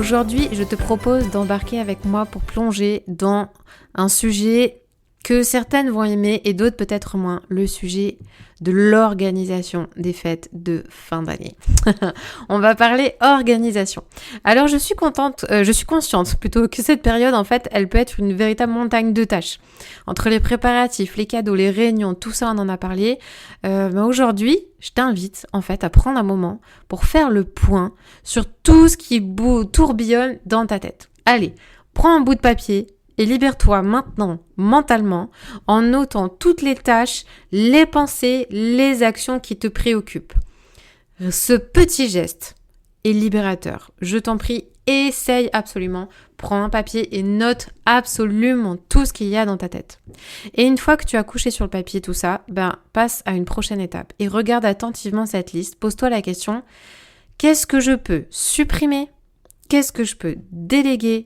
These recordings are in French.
Aujourd'hui, je te propose d'embarquer avec moi pour plonger dans un sujet que certaines vont aimer et d'autres peut-être moins, le sujet de l'organisation des fêtes de fin d'année. On va parler organisation. Alors je suis consciente plutôt que cette période, en fait, elle peut être une véritable montagne de tâches. Entre les préparatifs, les cadeaux, les réunions, tout ça, on en a parlé. Mais aujourd'hui, je t'invite en fait à prendre un moment pour faire le point sur tout ce qui tourbillonne dans ta tête. Allez, prends un bout de papier et libère-toi maintenant, mentalement, en notant toutes les tâches, les pensées, les actions qui te préoccupent. Ce petit geste est libérateur. Je t'en prie, essaye absolument. Prends un papier et note absolument tout ce qu'il y a dans ta tête. Et une fois que tu as couché sur le papier tout ça, passe à une prochaine étape et regarde attentivement cette liste. Pose-toi la question, qu'est-ce que je peux supprimer? Qu'est-ce que je peux déléguer?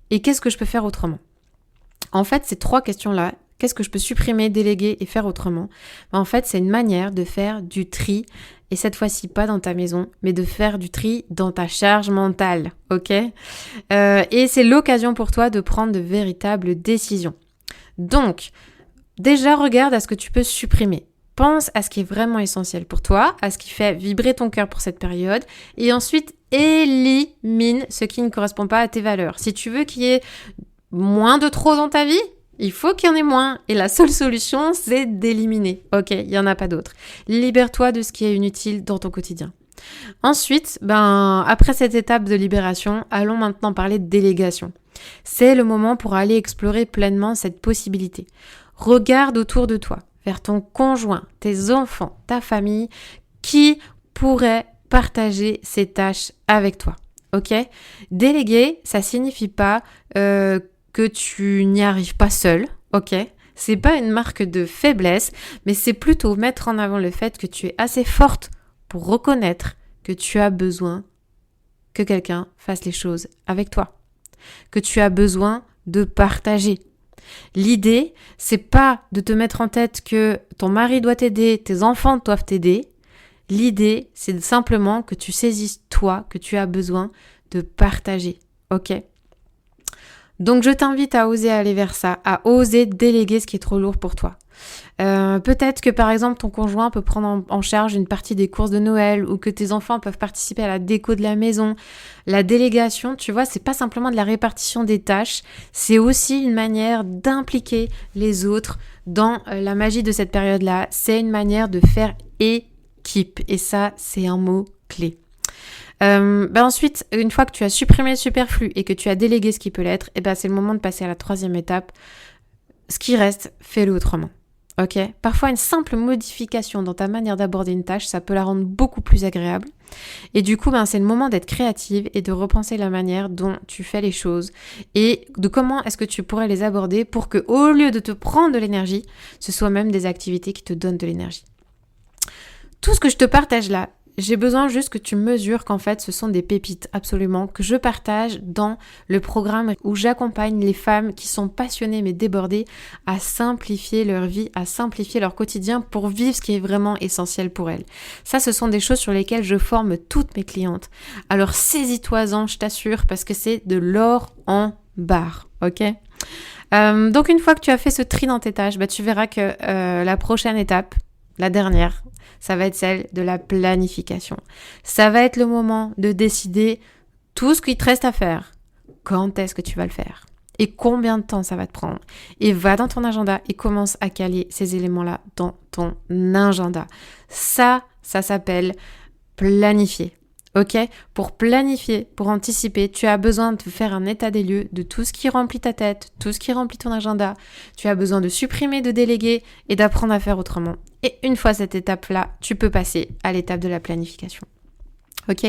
Et qu'est-ce que je peux faire autrement? En fait, ces trois questions-là, qu'est-ce que je peux supprimer, déléguer et faire autrement? En fait, c'est une manière de faire du tri, et cette fois-ci pas dans ta maison, mais de faire du tri dans ta charge mentale, ok? Et c'est l'occasion pour toi de prendre de véritables décisions. Donc, déjà regarde à ce que tu peux supprimer. Pense à ce qui est vraiment essentiel pour toi, à ce qui fait vibrer ton cœur pour cette période, et ensuite élimine ce qui ne correspond pas à tes valeurs. Si tu veux qu'il y ait moins de trop dans ta vie, il faut qu'il y en ait moins. Et la seule solution, c'est d'éliminer. Ok, il n'y en a pas d'autre. Libère-toi de ce qui est inutile dans ton quotidien. Ensuite, après cette étape de libération, allons maintenant parler de délégation. C'est le moment pour aller explorer pleinement cette possibilité. Regarde autour de toi, vers ton conjoint, tes enfants, ta famille, qui pourrait partager ces tâches avec toi. Ok ? Déléguer, ça signifie pas que tu n'y arrives pas seul, ok? C'est pas une marque de faiblesse, mais c'est plutôt mettre en avant le fait que tu es assez forte pour reconnaître que tu as besoin que quelqu'un fasse les choses avec toi, que tu as besoin de partager. L'idée, c'est pas de te mettre en tête que ton mari doit t'aider, tes enfants doivent t'aider. L'idée, c'est simplement que tu saisisses toi, que tu as besoin de partager, ok? Donc je t'invite à oser aller vers ça, à oser déléguer ce qui est trop lourd pour toi. Peut-être que par exemple ton conjoint peut prendre en charge une partie des courses de Noël ou que tes enfants peuvent participer à la déco de la maison. La délégation, tu vois, c'est pas simplement de la répartition des tâches, c'est aussi une manière d'impliquer les autres dans la magie de cette période-là. C'est une manière de faire équipe et ça, c'est un mot clé. Ensuite, une fois que tu as supprimé le superflu et que tu as délégué ce qui peut l'être, c'est le moment de passer à la troisième étape. Ce qui reste, fais-le autrement. Ok ? Parfois, une simple modification dans ta manière d'aborder une tâche, ça peut la rendre beaucoup plus agréable. Et du coup, c'est le moment d'être créative et de repenser la manière dont tu fais les choses et de comment est-ce que tu pourrais les aborder pour que, au lieu de te prendre de l'énergie, ce soit même des activités qui te donnent de l'énergie. Tout ce que je te partage là, j'ai besoin juste que tu mesures qu'en fait, ce sont des pépites absolument que je partage dans le programme où j'accompagne les femmes qui sont passionnées mais débordées à simplifier leur vie, à simplifier leur quotidien pour vivre ce qui est vraiment essentiel pour elles. Ça, ce sont des choses sur lesquelles je forme toutes mes clientes. Alors saisis-toi-en, je t'assure, parce que c'est de l'or en barre, ok ? Donc une fois que tu as fait ce tri dans tes tâches, tu verras que la prochaine étape, la dernière, ça va être celle de la planification. Ça va être le moment de décider tout ce qu'il te reste à faire. Quand est-ce que tu vas le faire? Et combien de temps ça va te prendre? Et va dans ton agenda et commence à caler ces éléments-là dans ton agenda. Ça s'appelle planifier. Ok ? Pour planifier, pour anticiper, tu as besoin de faire un état des lieux de tout ce qui remplit ta tête, tout ce qui remplit ton agenda. Tu as besoin de supprimer, de déléguer et d'apprendre à faire autrement. Et une fois cette étape-là, tu peux passer à l'étape de la planification. Ok ?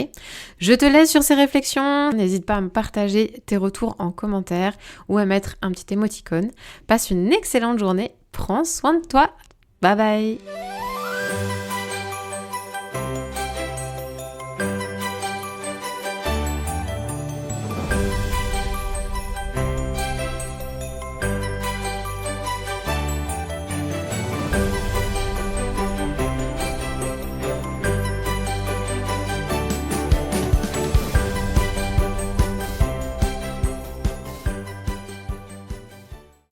Je te laisse sur ces réflexions. N'hésite pas à me partager tes retours en commentaire ou à mettre un petit émoticône. Passe une excellente journée. Prends soin de toi. Bye bye.